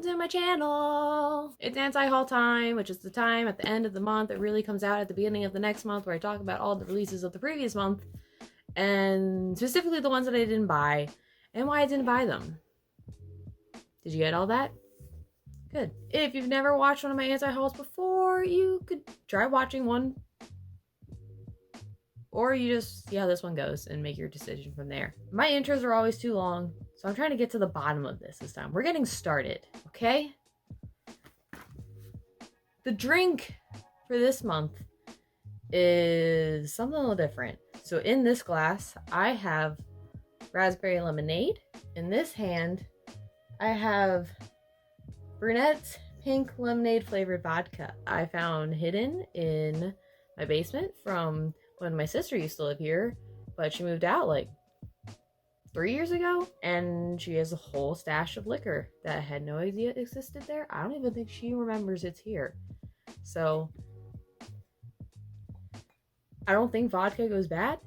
welcome to my channel. It's anti-haul time, which is the time at the end of the month that really comes out at the beginning of the next month, where I talk about all the releases of the previous month, and specifically the ones that I didn't buy and why I didn't buy them. Did you get all that? Good. If you've never watched one of my anti-hauls before, you could try watching one, or you just see how this one goes and make your decision from there. My intros are always too long, so I'm trying to get to the bottom of this time. We're getting started, okay? The drink for this month is something a little different. So in this glass, I have raspberry lemonade. In this hand, I have brunette pink lemonade flavored vodka. I found hidden in my basement from when my sister used to live here, but she moved out like 3 years ago, and she has a whole stash of liquor that I had no idea existed there. I don't even think she remembers it's here. So I don't think vodka goes bad.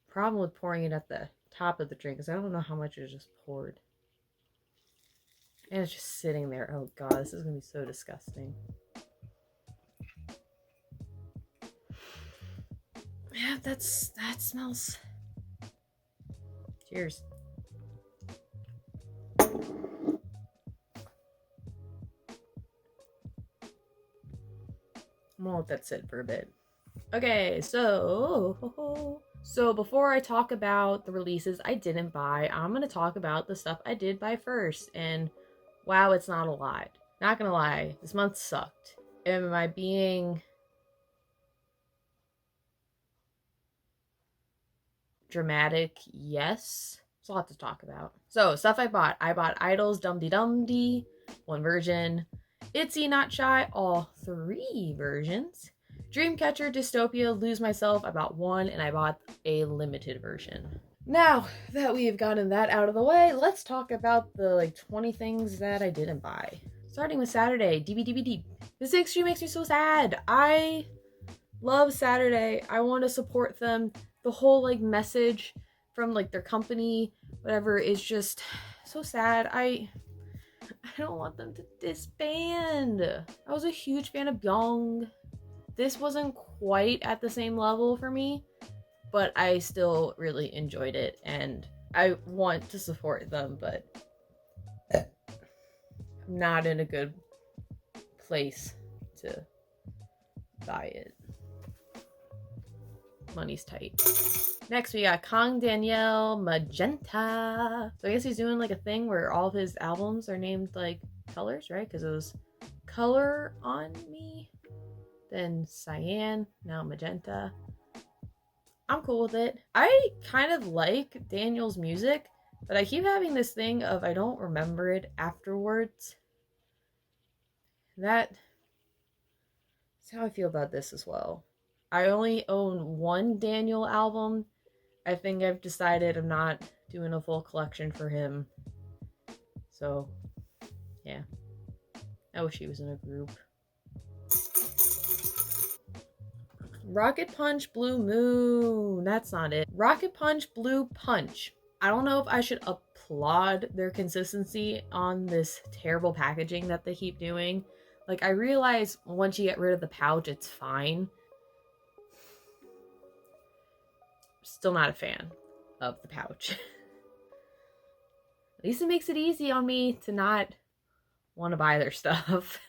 Problem with pouring it at the top of the drink is I don't know how much is just poured. And it's just sitting there. Oh god, this is gonna be so disgusting. Yeah, that smells. Cheers. I'm gonna let that sit for a bit. Okay, so before I talk about the releases I didn't buy, I'm gonna talk about the stuff I did buy first. And wow, it's not a lot. Not gonna lie, this month sucked. Am I being dramatic? Yes. There's a lot to talk about. So, stuff I bought. I bought Idol's Dum Dee Dum Dee, one version. Itzy Not Shy, all 3 versions. Dreamcatcher Dystopia Lose Myself, I bought 1, and I bought a limited version. Now that we've gotten that out of the way, let's talk about the 20 things that I didn't buy. Starting with Saturday, DBDBD. This extreme makes me so sad. I love Saturday. I want to support them. The whole message from their company, whatever, is just so sad. I don't want them to disband. I was a huge fan of Byung. This wasn't quite at the same level for me, but I still really enjoyed it, and I want to support them, but I'm not in a good place to buy it. Money's tight. Next, we got Kang Daniel Magenta. So I guess he's doing a thing where all of his albums are named colors, right? Because it was Color on Me, then Cyan, now Magenta. I'm cool with it. I kind of like Daniel's music, but I keep having this thing of I don't remember it afterwards. That's how I feel about this as well. I only own 1 Daniel album. I think I've decided I'm not doing a full collection for him. So, yeah. I wish he was in a group. Rocket Punch Blue Moon. That's not it. Rocket Punch Blue Punch. I don't know if I should applaud their consistency on this terrible packaging that they keep doing. I realize once you get rid of the pouch, it's fine. Still not a fan of the pouch. At least it makes it easy on me to not want to buy their stuff.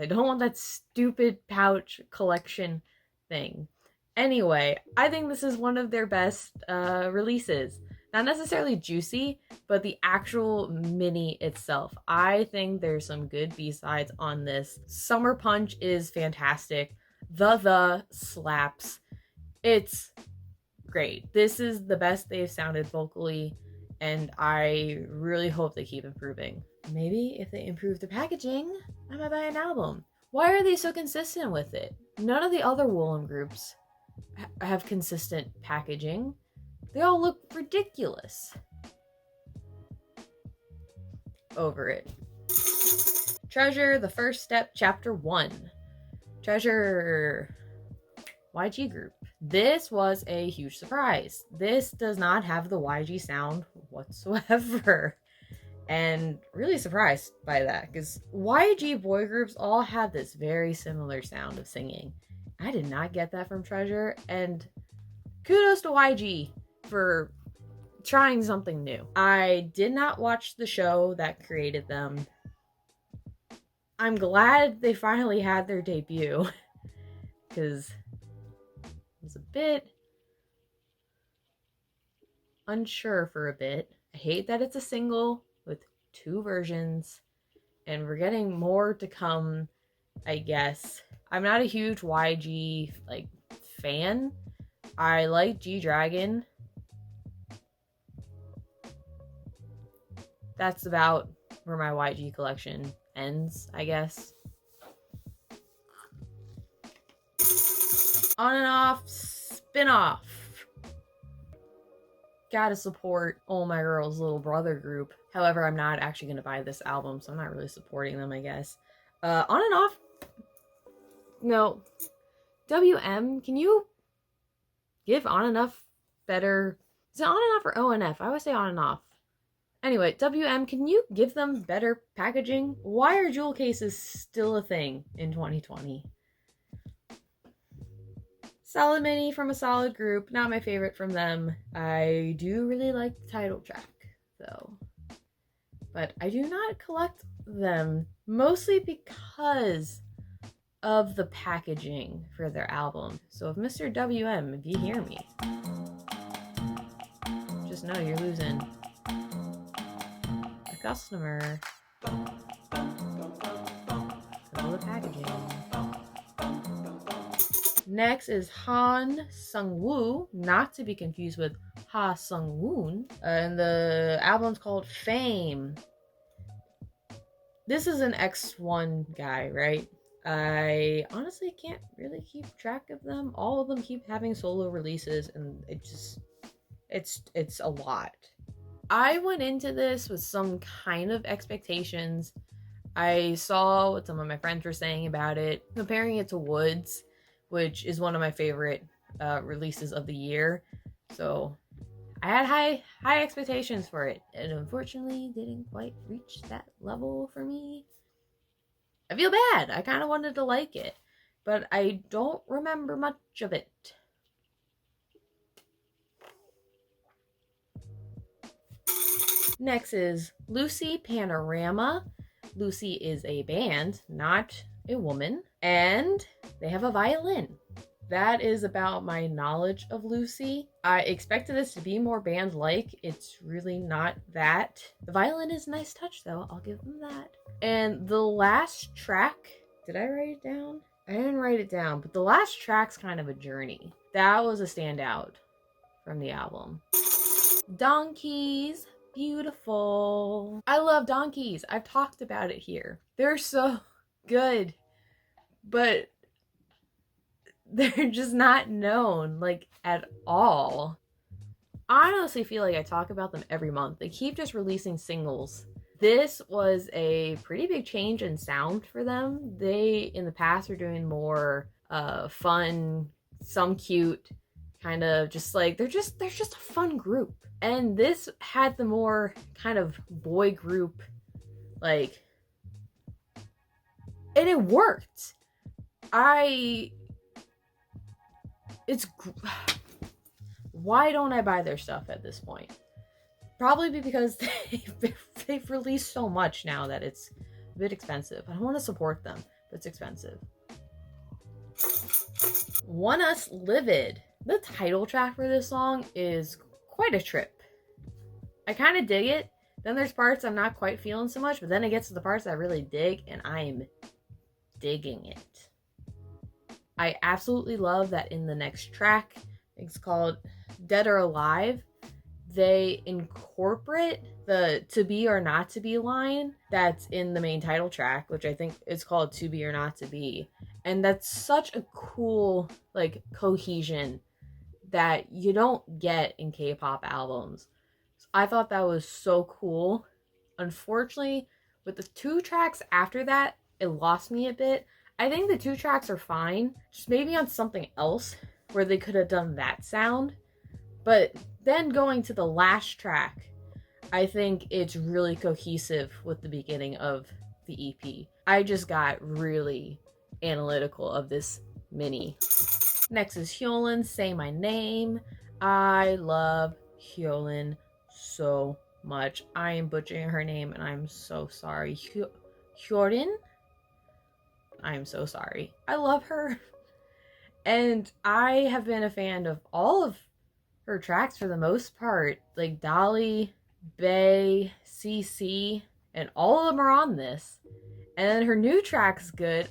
I don't want that stupid pouch collection thing. Anyway, I think this is one of their best releases. Not necessarily juicy, but the actual mini itself. I think there's some good B-sides on this. Summer Punch is fantastic. The slaps. It's great. This is the best they've sounded vocally, and I really hope they keep improving. Maybe if they improve the packaging, I might buy an album. Why are they so consistent with it? None of the other Woolen groups have consistent packaging. They all look ridiculous. Over it. Treasure, The First Step, Chapter 1. Treasure YG group. This was a huge surprise. This does not have the YG sound whatsoever. And really surprised by that, because YG boy groups all have this very similar sound of singing. I did not get that from Treasure, and kudos to YG for trying something new. I did not watch the show that created them. I'm glad they finally had their debut, because I was a bit unsure for a bit. I hate that it's a single with 2 versions, and we're getting more to come, I guess. I'm not a huge YG like fan. I like G-Dragon. That's about where my YG collection ends, I guess. On and Off spin-off. Gotta support Oh My Girl's little brother group. However, I'm not actually gonna buy this album, so I'm not really supporting them, I guess. On and Off. No. WM, can you give On and Off better? Is it On and Off or ONF? I always say On and Off. Anyway, WM, can you give them better packaging? Why are jewel cases still a thing in 2020? Solid Mini from a solid group. Not my favorite from them. I do really like the title track, though. But I do not collect them, mostly because of the packaging for their album. So if Mr. WM, if you hear me, just know you're losing a customer because of the packaging. Next is Han Sung-woo, not to be confused with Ha Sung-woon, and the album's called Fame. This is an X1 guy, right? I honestly can't really keep track of them. All of them keep having solo releases, and it's a lot. I went into this with some kind of expectations. I saw what some of my friends were saying about it, comparing it to Woods, which is one of my favorite releases of the year. So I had high expectations for it, and unfortunately didn't quite reach that level for me. I feel bad. I kind of wanted to like it, but I don't remember much of it. Next is Lucy Panorama. Lucy is a band, not a woman, and they have a violin. That is about my knowledge of Lucy. I expected this to be more band-like. It's really not that. The violin is a nice touch, though. I'll give them that. And the last track, did I write it down? I didn't write it down, but the last track's kind of a journey. That was a standout from the album. Donkeys. Beautiful. I love Donkeys. I've talked about it here. They're so good, but they're just not known, like, at all. I honestly feel like I talk about them every month. They keep just releasing singles. This was a pretty big change in sound for them. They, in the past, were doing more fun, some cute, kind of just like, they're just a fun group. And this had the more kind of boy group, like, and it worked. Why don't I buy their stuff at this point? Probably because they've released so much now that it's a bit expensive. I want to support them, but it's expensive. Want Us Livid. The title track for this song is quite a trip. I kind of dig it. Then there's parts I'm not quite feeling so much, but then it gets to the parts I really dig, and I'm digging it. I absolutely love that in the next track, it's called Dead or Alive, they incorporate the to be or not to be line that's in the main title track, which I think is called To Be or Not to Be. And that's such a cool, like, cohesion that you don't get in K-pop albums. I thought that was so cool. Unfortunately, With the 2 tracks after that, it lost me a bit. I think the 2 tracks are fine, just maybe on something else where they could have done that sound. But then going to the last track, I think it's really cohesive with the beginning of the EP. I just got really analytical of this mini. Next is Hyulin, Say My Name. I love Hyulin so much. I am butchering her name and I'm so sorry. Hyulin? I am so sorry. I love her. And I have been a fan of all of her tracks for the most part. Like Dolly, Bay, CC, and all of them are on this. And then her new track's good.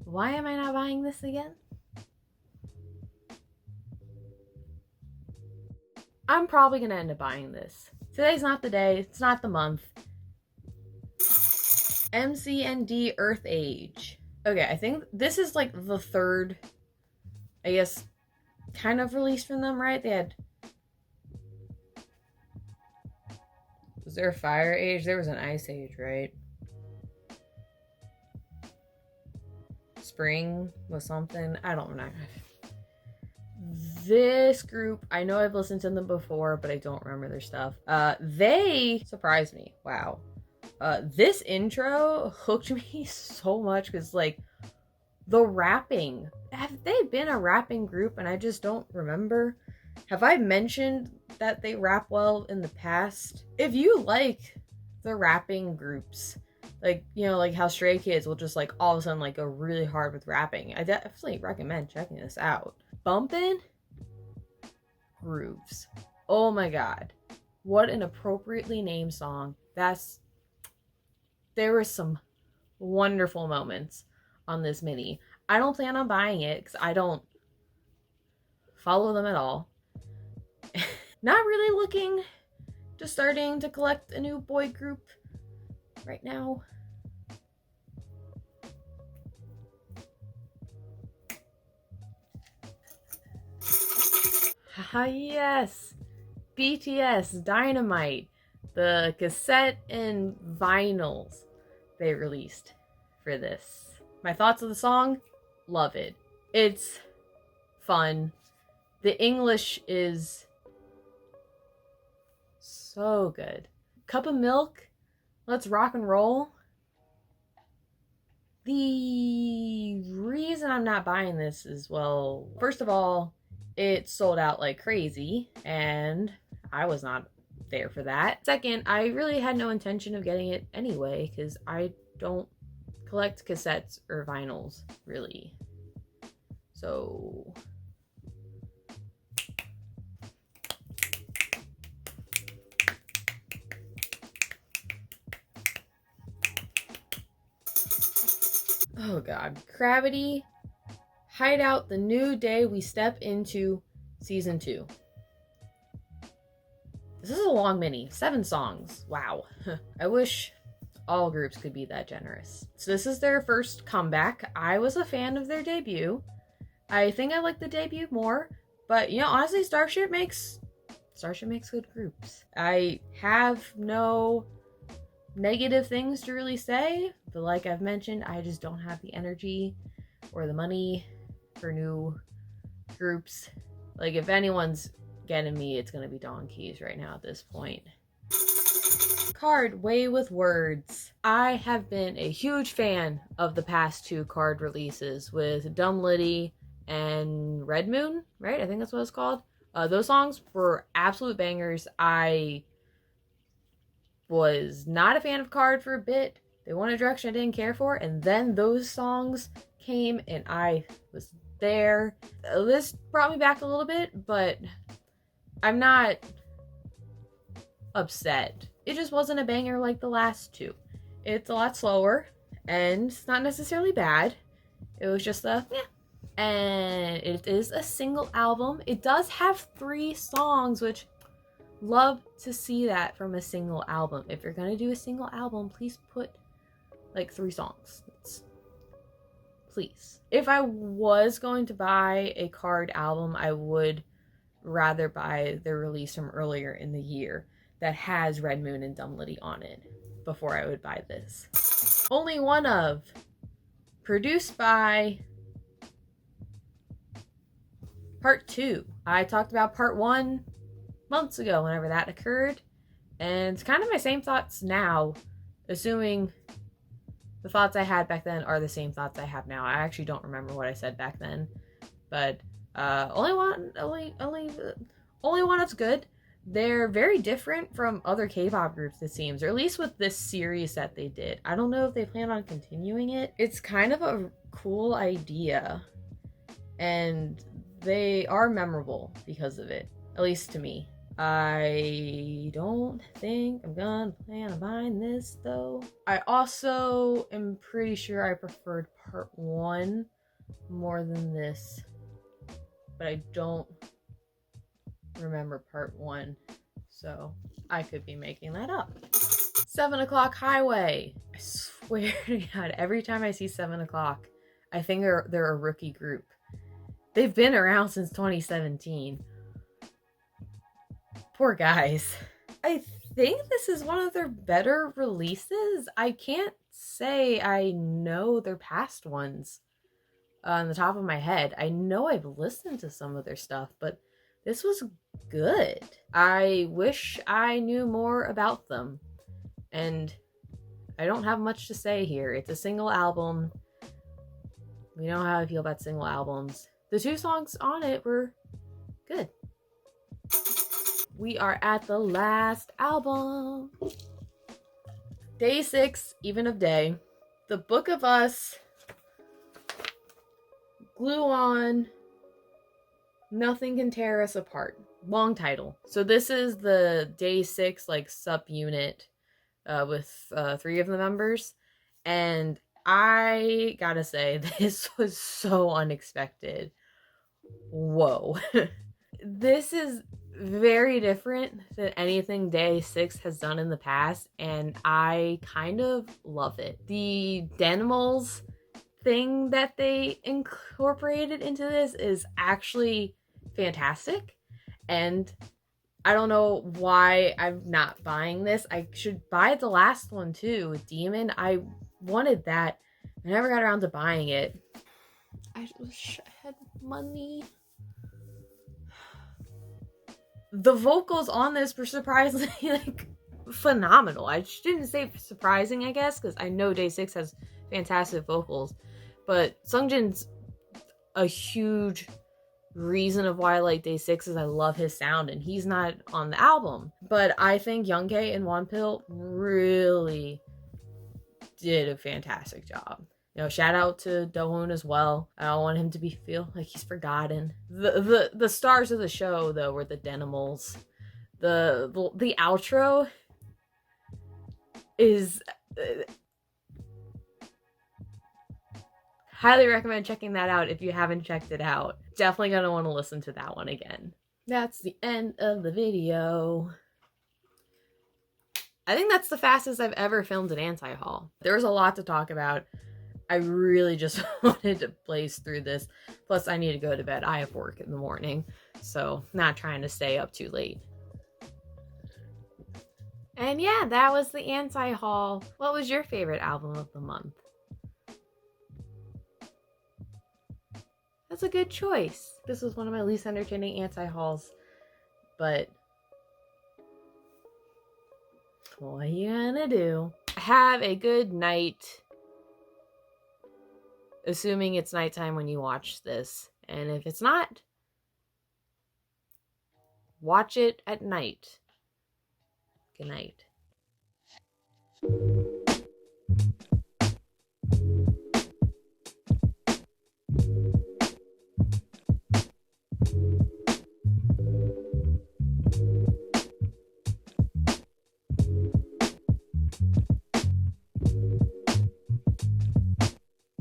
Why am I not buying this again? I'm probably gonna end up buying this. Today's not the day, it's not the month. MCND Earth Age. Okay, I think this is like the third, I guess, kind of release from them, right? They had... Was there a Fire Age? There was an Ice Age, right? Spring was something. I don't know. This group, I know I've listened to them before, but I don't remember their stuff. They surprised me. Wow. This intro hooked me so much because, like, the rapping. Have they been a rapping group and I just don't remember? Have I mentioned that they rap well in the past? If you like the rapping groups, like, you know, like how Stray Kids will just, like, all of a sudden, like, go really hard with rapping, I definitely recommend checking this out. Bumpin' Grooves. Oh my god. What an appropriately named song. There were some wonderful moments on this mini. I don't plan on buying it because I don't follow them at all. Not really looking to starting to collect a new boy group right now. Haha, yes! BTS Dynamite, the cassette and vinyls they released for this. My thoughts of the song? Love it. It's fun. The English is so good. Cup of Milk, Let's Rock and Roll. The reason I'm not buying this is, well, first of all, it sold out like crazy, and I was not there for that. Second, I really had no intention of getting it anyway, because I don't collect cassettes or vinyls, really. So... oh god. Gravity, Hideout, the new day we step into season 2. This is a long mini, 7 songs. Wow. I wish all groups could be that generous. So this is their first comeback. I was a fan of their debut. I think I like the debut more, but you know, honestly, Starship makes good groups. I have no negative things to really say, but like I've mentioned, I just don't have the energy or the money for new groups. Like, if anyone's getting me, it's gonna be Donkeys right now at this point. Card Way with Words. I have been a huge fan of the past 2 card releases with Dumb Liddy and Red Moon, right? I think that's what it's called. Those songs were absolute bangers. I was not a fan of Card for a bit. They went a direction I didn't care for, and then those songs came and I was there. This brought me back a little bit, but I'm not upset. It just wasn't a banger like the last 2. It's a lot slower, and it's not necessarily bad. It was just a, yeah. And it is a single album. It does have 3 songs, which love to see that from a single album. If you're gonna do a single album, please put like 3 songs. Please. If I was going to buy a Card album, I would rather buy the release from earlier in the year. that has Red Moon and Dumb Litty on it before I would buy this. Only One Of, produced by Part 2. I talked about Part 1 months ago whenever that occurred, and it's kind of my same thoughts now, assuming the thoughts I had back then are the same thoughts I have now. I actually don't remember what I said back then, but only One Of's good. They're very different from other K-pop groups, it seems, or at least with this series that they did. I don't know if they plan on continuing it. It's kind of a cool idea, and they are memorable because of it, at least to me. I don't think I'm gonna plan on buying this, though. I also am pretty sure I preferred Part 1 more than this, but I don't remember Part 1, so I could be making that up. 7 O'Clock Highway. I swear to God, every time I see 7 O'Clock, I think they're a rookie group. They've been around since 2017. Poor guys. I think this is one of their better releases. I can't say I know their past ones on the top of my head. I know I've listened to some of their stuff, but this was good. I wish I knew more about them. And I don't have much to say here. It's a single album. We know how I feel about single albums. The 2 songs on it were good. We are at the last album. DaySix, Even of Day. The Book of Us. Glue On. Nothing Can Tear Us Apart. Long title. So this is the DaySix like subunit with 3 of the members. And I gotta say, this was so unexpected. Whoa. This is very different than anything DaySix has done in the past, and I kind of love it. The Danimals thing that they incorporated into this is actually fantastic, and I don't know why I'm not buying this. I should buy the last one too, with Demon. I wanted that. I never got around to buying it. I wish I had money. The vocals on this were surprisingly like phenomenal. I shouldn't say surprising, I guess, because I know DaySix has fantastic vocals, but Sungjin's a huge reason of why I like DaySix is I love his sound, and he's not on the album. But I think Younghae and Wonpil really did a fantastic job. You know, shout out to Dowoon as well. I don't want him to feel like he's forgotten. The stars of the show though were the Danimals. The outro is highly recommend checking that out if you haven't checked it out. Definitely gonna want to listen to that one again. That's the end of the video. I think that's the fastest I've ever filmed an anti-haul. There was a lot to talk about. I really just wanted to blaze through this. Plus, I need to go to bed. I have work in the morning, so not trying to stay up too late. And yeah, that was the anti-haul. What was your favorite album of the month? That's a good choice. This was one of my least entertaining anti-hauls, but what are you gonna do? Have a good night. Assuming it's nighttime when you watch this. And if it's not, watch it at night. Good night.